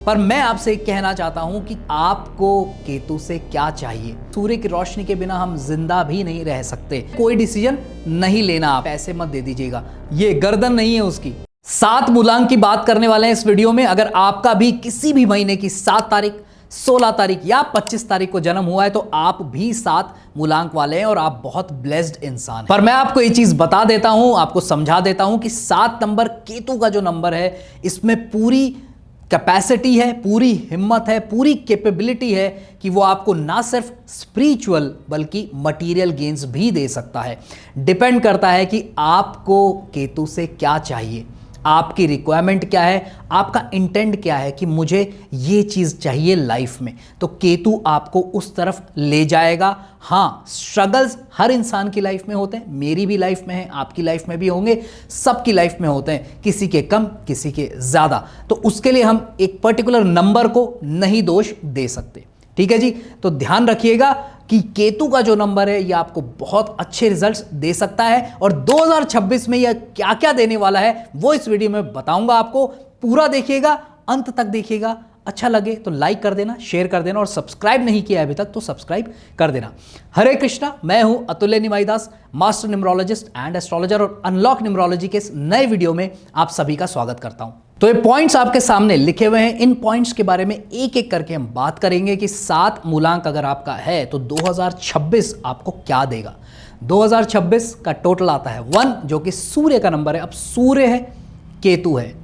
पर मैं आपसे कहना चाहता हूं कि आपको केतु से क्या चाहिए। सूर्य की रोशनी के बिना हम जिंदा भी नहीं रह सकते। कोई डिसीजन नहीं लेना, आप पैसे मत दे दीजिएगा, ये गर्दन नहीं है उसकी। 7 मूलांक की बात करने वाले हैं इस वीडियो में। अगर आपका भी किसी भी महीने की 7 तारीख, 16 तारीख या 25 तारीख को जन्म हुआ है तो आप भी 7 मूलांक वाले हैं और आप बहुत ब्लेस्ड इंसान हैं। पर मैं आपको ये चीज बता देता हूं, आपको समझा देता हूं कि 7 नंबर केतु का जो नंबर है, इसमें पूरी कैपेसिटी है, पूरी हिम्मत है, पूरी कैपेबिलिटी है कि वो आपको ना सिर्फ स्पिरिचुअल बल्कि मटेरियल गेन्स भी दे सकता है। डिपेंड करता है कि आपको केतु से क्या चाहिए, आपकी रिक्वायरमेंट क्या है, आपका इंटेंट क्या है कि मुझे ये चीज़ चाहिए लाइफ में, तो केतु आपको उस तरफ ले जाएगा। हाँ, स्ट्रगल्स हर इंसान की लाइफ में होते हैं, मेरी भी लाइफ में है, आपकी लाइफ में भी होंगे, सबकी लाइफ में होते हैं, किसी के कम किसी के ज़्यादा। तो उसके लिए हम एक पर्टिकुलर नंबर को नहीं दोष दे सकते। ठीक है जी, तो ध्यान रखिएगा कि केतु का जो नंबर है ये आपको बहुत अच्छे रिजल्ट्स दे सकता है और 2026 में यह क्या क्या देने वाला है वो इस वीडियो में बताऊंगा आपको। पूरा देखिएगा, अंत तक देखिएगा। अच्छा लगे तो लाइक कर देना, शेयर कर देना और सब्सक्राइब नहीं किया अभी तक तो सब्सक्राइब कर देना। हरे कृष्णा, मैं हूं अतुल्य निमाईदास, मास्टर न्यूमरोलॉजिस्ट एंड एस्ट्रोलॉजर, और अनलॉक न्यूमरोलॉजी के इस नए वीडियो में आप सभी का स्वागत करता हूं। तो ये पॉइंट्स आपके सामने लिखे हुए हैं, इन पॉइंट्स के बारे में एक एक करके हम बात करेंगे कि 7 मूलांक अगर आपका है तो 2026 आपको क्या देगा। 2026 का टोटल आता है 1, जो कि सूर्य का नंबर है। अब सूर्य है, केतु है,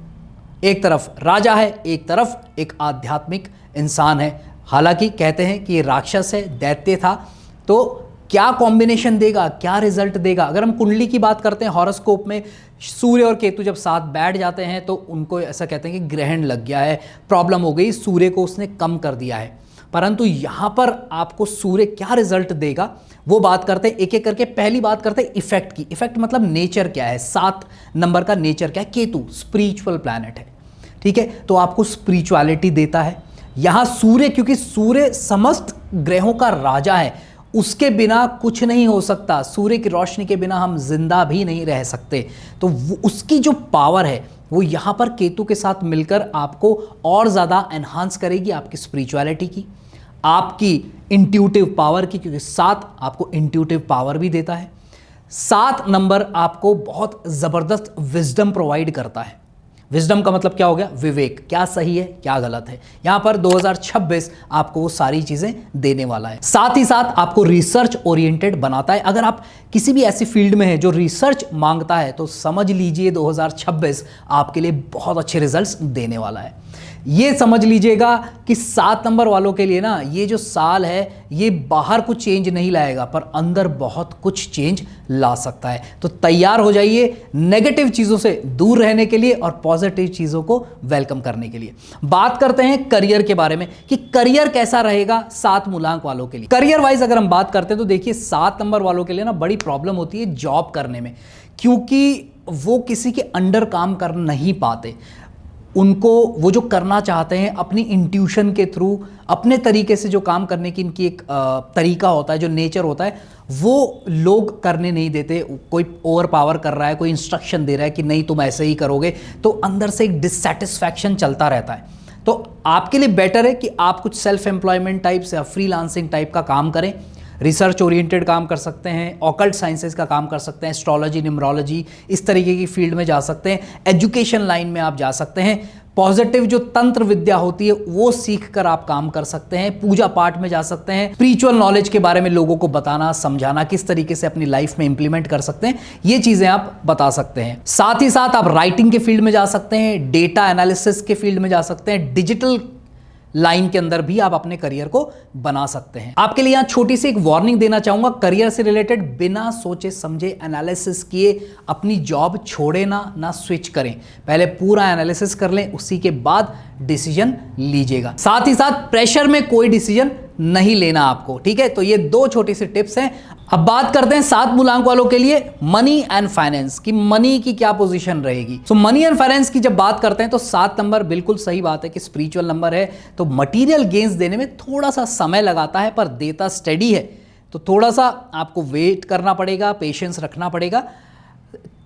एक तरफ राजा है, एक तरफ एक आध्यात्मिक इंसान है। हालांकि कहते हैं कि ये राक्षस है, दैत्य था, तो क्या कॉम्बिनेशन देगा, क्या रिजल्ट देगा। अगर हम कुंडली की बात करते हैं, हॉरोस्कोप में सूर्य और केतु जब साथ बैठ जाते हैं तो उनको ऐसा कहते हैं कि ग्रहण लग गया है, प्रॉब्लम हो गई, सूर्य को उसने कम कर दिया है। परंतु यहाँ पर आपको सूर्य क्या रिजल्ट देगा वो बात करते हैं एक एक करके। पहली बात करते हैं इफेक्ट की। इफेक्ट मतलब नेचर क्या है, 7 नंबर का नेचर क्या है। केतु स्पिरिचुअल प्लैनेट है, ठीक है, तो आपको स्पिरिचुअलिटी देता है। यहाँ सूर्य, क्योंकि सूर्य समस्त ग्रहों का राजा है, उसके बिना कुछ नहीं हो सकता। सूर्य की रोशनी के बिना हम जिंदा भी नहीं रह सकते। तो उसकी जो पावर है वो यहाँ पर केतु के साथ मिलकर आपको और ज़्यादा एनहांस करेगी, आपकी स्पिरिचुअलिटी की, आपकी इंट्यूटिव पावर की, क्योंकि 7 आपको इंट्यूटिव पावर भी देता है। 7 नंबर आपको बहुत ज़बरदस्त विजडम प्रोवाइड करता है। विजडम का मतलब क्या हो गया, विवेक, क्या सही है क्या गलत है। यहां पर 2026 आपको वो सारी चीजें देने वाला है। साथ ही साथ आपको रिसर्च ओरिएंटेड बनाता है। अगर आप किसी भी ऐसी फील्ड में है जो रिसर्च मांगता है तो समझ लीजिए 2026 आपके लिए बहुत अच्छे रिजल्ट्स देने वाला है। ये समझ लीजिएगा कि 7 नंबर वालों के लिए ना ये जो साल है ये बाहर कुछ चेंज नहीं लाएगा पर अंदर बहुत कुछ चेंज ला सकता है। तो तैयार हो जाइए नेगेटिव चीज़ों से दूर रहने के लिए और पॉजिटिव चीज़ों को वेलकम करने के लिए। बात करते हैं करियर के बारे में कि करियर कैसा रहेगा 7 मूलांक वालों के लिए। करियर वाइज अगर हम बात करते हैं तो देखिए 7 नंबर वालों के लिए ना बड़ी प्रॉब्लम होती है जॉब करने में, क्योंकि वो किसी के अंडर काम कर नहीं पाते। उनको वो जो करना चाहते हैं अपनी इंट्यूशन के थ्रू, अपने तरीके से जो काम करने की इनकी एक तरीका होता है, जो नेचर होता है, वो लोग करने नहीं देते। कोई ओवर पावर कर रहा है, कोई इंस्ट्रक्शन दे रहा है कि नहीं तुम ऐसे ही करोगे, तो अंदर से एक डिससेटिस्फैक्शन चलता रहता है। तो आपके लिए बेटर है कि आप कुछ सेल्फ एम्प्लॉयमेंट टाइप या फ्रीलांसिंग टाइप का काम करें। रिसर्च ओरिएंटेड काम कर सकते हैं, ऑकल्ट साइंसेस का काम कर सकते हैं, एस्ट्रोलॉजी, न्यूमरोलॉजी, इस तरीके की फील्ड में जा सकते हैं। एजुकेशन लाइन में आप जा सकते हैं। पॉजिटिव जो तंत्र विद्या होती है वो सीख कर आप काम कर सकते हैं। पूजा पाठ में जा सकते हैं। स्पिरिचुअल नॉलेज के बारे में लोगों को बताना, समझाना, किस तरीके से अपनी लाइफ में इंप्लीमेंट कर सकते हैं, ये चीज़ें आप बता सकते हैं। साथ ही साथ आप राइटिंग के फील्ड में जा सकते हैं, डेटा एनालिसिस के फील्ड में जा सकते हैं, डिजिटल लाइन के अंदर भी आप अपने करियर को बना सकते हैं। आपके लिए यहां छोटी सी एक वार्निंग देना चाहूंगा, करियर से रिलेटेड बिना सोचे समझे एनालिसिस किए अपनी जॉब छोड़े ना स्विच करें। पहले पूरा एनालिसिस कर लें, उसी के बाद डिसीजन लीजिएगा। साथ ही साथ प्रेशर में कोई डिसीजन नहीं लेना आपको, ठीक है। तो ये 2 छोटी सी टिप्स हैं। अब बात करते हैं 7 मूलांक वालों के लिए मनी एंड फाइनेंस की। मनी की क्या पोजीशन रहेगी। सो मनी एंड फाइनेंस की जब बात करते हैं तो 7 नंबर बिल्कुल सही बात है कि स्पिरिचुअल नंबर है, तो मटीरियल गेन्स देने में थोड़ा सा समय लगाता है पर देता स्टेडी है। तो थोड़ा सा आपको वेट करना पड़ेगा, पेशेंस रखना पड़ेगा।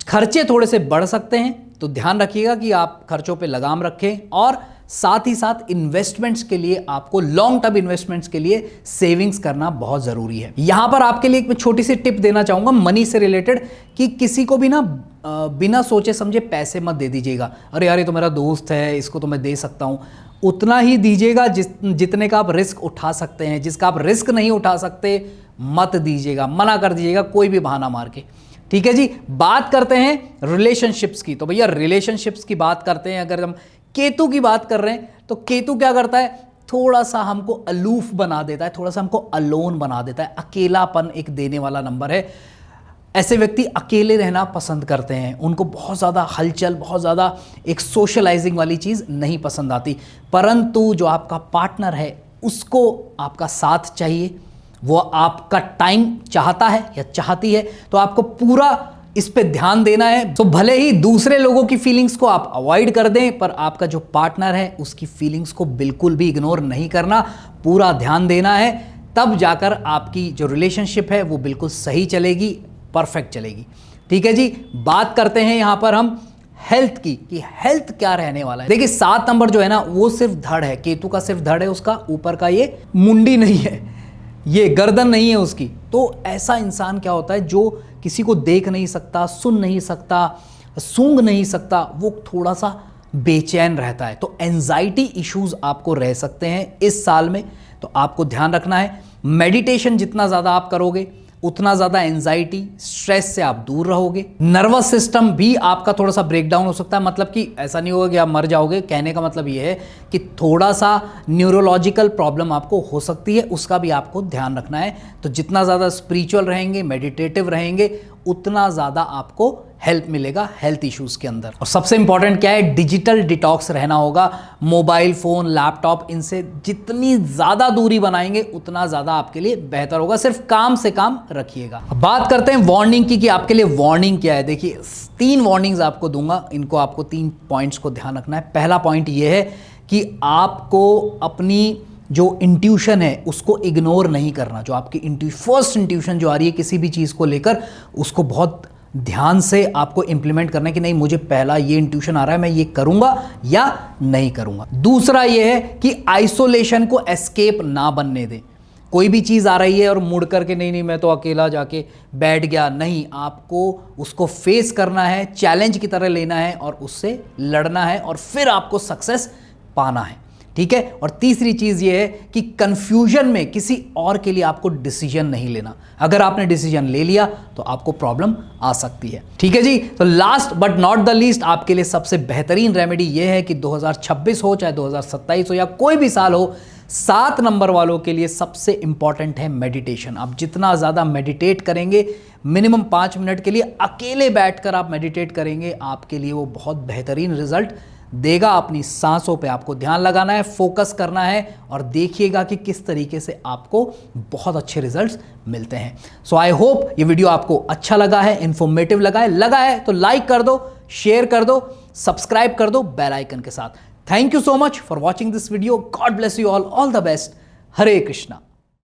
खर्चे थोड़े से बढ़ सकते हैं, तो ध्यान रखिएगा कि आप खर्चों पे लगाम रखें और साथ ही साथ इन्वेस्टमेंट्स के लिए आपको लॉन्ग टर्म इन्वेस्टमेंट्स के लिए सेविंग्स करना बहुत जरूरी है। यहां पर आपके लिए एक छोटी सी टिप देना चाहूंगा मनी से रिलेटेड, कि किसी को भी ना बिना सोचे समझे पैसे मत दे दीजिएगा। अरे यार ये तो मेरा दोस्त है, इसको तो मैं दे सकता हूं। उतना ही दीजिएगा जितने का आप रिस्क उठा सकते हैं। जिसका आप रिस्क नहीं उठा सकते मत दीजिएगा, मना कर दीजिएगा कोई भी बहाना मार के। ठीक है जी। बात करते हैं रिलेशनशिप्स की। तो भैया रिलेशनशिप्स की बात करते हैं। अगर हम केतु की बात कर रहे हैं तो केतु क्या करता है, थोड़ा सा हमको अलूफ बना देता है, थोड़ा सा हमको अलोन बना देता है। अकेलापन एक देने वाला नंबर है। ऐसे व्यक्ति अकेले रहना पसंद करते हैं। उनको बहुत ज़्यादा हलचल, बहुत ज़्यादा एक सोशलाइजिंग वाली चीज़ नहीं पसंद आती। परंतु जो आपका पार्टनर है उसको आपका साथ चाहिए, वो आपका टाइम चाहता है या चाहती है, तो आपको पूरा इस पे ध्यान देना है। तो भले ही दूसरे लोगों की फीलिंग्स को आप अवॉइड कर दें, पर आपका जो पार्टनर है उसकी फीलिंग्स को बिल्कुल भी इग्नोर नहीं करना, पूरा ध्यान देना है। तब जाकर आपकी जो रिलेशनशिप है वो बिल्कुल सही चलेगी, परफेक्ट चलेगी। ठीक है जी। बात करते हैं यहां पर हम हेल्थ की, कि हेल्थ क्या रहने वाला है। देखिए 7 नंबर जो है ना वो सिर्फ धड़ है, केतु का सिर्फ धड़ है, उसका ऊपर का ये मुंडी नहीं है, ये गर्दन नहीं है उसकी। तो ऐसा इंसान क्या होता है जो किसी को देख नहीं सकता, सुन नहीं सकता, सूंघ नहीं सकता, वो थोड़ा सा बेचैन रहता है। तो एंजाइटी इश्यूज आपको रह सकते हैं इस साल में, तो आपको ध्यान रखना है। मेडिटेशन जितना ज़्यादा आप करोगे उतना ज़्यादा एंजाइटी, स्ट्रेस से आप दूर रहोगे। नर्वस सिस्टम भी आपका थोड़ा सा ब्रेकडाउन हो सकता है, मतलब कि ऐसा नहीं होगा कि आप मर जाओगे। कहने का मतलब ये है कि थोड़ा सा न्यूरोलॉजिकल प्रॉब्लम आपको हो सकती है, उसका भी आपको ध्यान रखना है। तो जितना ज़्यादा स्पिरिचुअल रहेंगे, मेडिटेटिव रहेंगे, उतना ज़्यादा आपको हेल्प मिलेगा हेल्थ इश्यूज़ के अंदर। और सबसे इंपॉर्टेंट क्या है, डिजिटल डिटॉक्स रहना होगा। मोबाइल फ़ोन, लैपटॉप, इनसे जितनी ज़्यादा दूरी बनाएंगे उतना ज़्यादा आपके लिए बेहतर होगा। सिर्फ काम से काम रखिएगा। अब बात करते हैं वार्निंग की, कि आपके लिए वार्निंग क्या है। देखिए 3 वार्निंग्स आपको दूंगा, इनको आपको 3 पॉइंट्स को ध्यान रखना है। पहला पॉइंट ये है कि आपको अपनी जो इंट्यूशन है उसको इग्नोर नहीं करना। जो आपकी फर्स्ट इंट्यूशन जो आ रही है किसी भी चीज़ को लेकर, उसको बहुत ध्यान से आपको इंप्लीमेंट करना है कि नहीं, मुझे पहला ये इंट्यूशन आ रहा है, मैं ये करूंगा या नहीं करूंगा। दूसरा ये है कि आइसोलेशन को एस्केप ना बनने दें। कोई भी चीज़ आ रही है और मुड़ करके नहीं मैं तो अकेला जाके बैठ गया, नहीं, आपको उसको फेस करना है, चैलेंज की तरह लेना है और उससे लड़ना है, और फिर आपको सक्सेस पाना है। ठीक है। और तीसरी चीज ये है कि कंफ्यूजन में किसी और के लिए आपको डिसीजन नहीं लेना। अगर आपने डिसीजन ले लिया तो आपको प्रॉब्लम आ सकती है। ठीक है जी। तो last but not the least, आपके लिए सबसे बेहतरीन रेमेडी ये है कि 2026 हो चाहे 2027 हो या कोई भी साल हो, 7 नंबर वालों के लिए सबसे इंपॉर्टेंट है मेडिटेशन। आप जितना ज़्यादा मेडिटेट करेंगे, मिनिमम 5 मिनट के लिए अकेले बैठकर आप मेडिटेट करेंगे, आपके लिए वो बहुत बेहतरीन रिजल्ट देगा। अपनी सांसों पे आपको ध्यान लगाना है, फोकस करना है, और देखिएगा कि किस तरीके से आपको बहुत अच्छे रिजल्ट्स मिलते हैं। सो आई होप ये वीडियो आपको अच्छा लगा है, इंफॉर्मेटिव लगा है तो लाइक कर दो, शेयर कर दो, सब्सक्राइब कर दो बेल आइकन के साथ। Thank you so much for watching this video. God bless you all the best. Hare Krishna.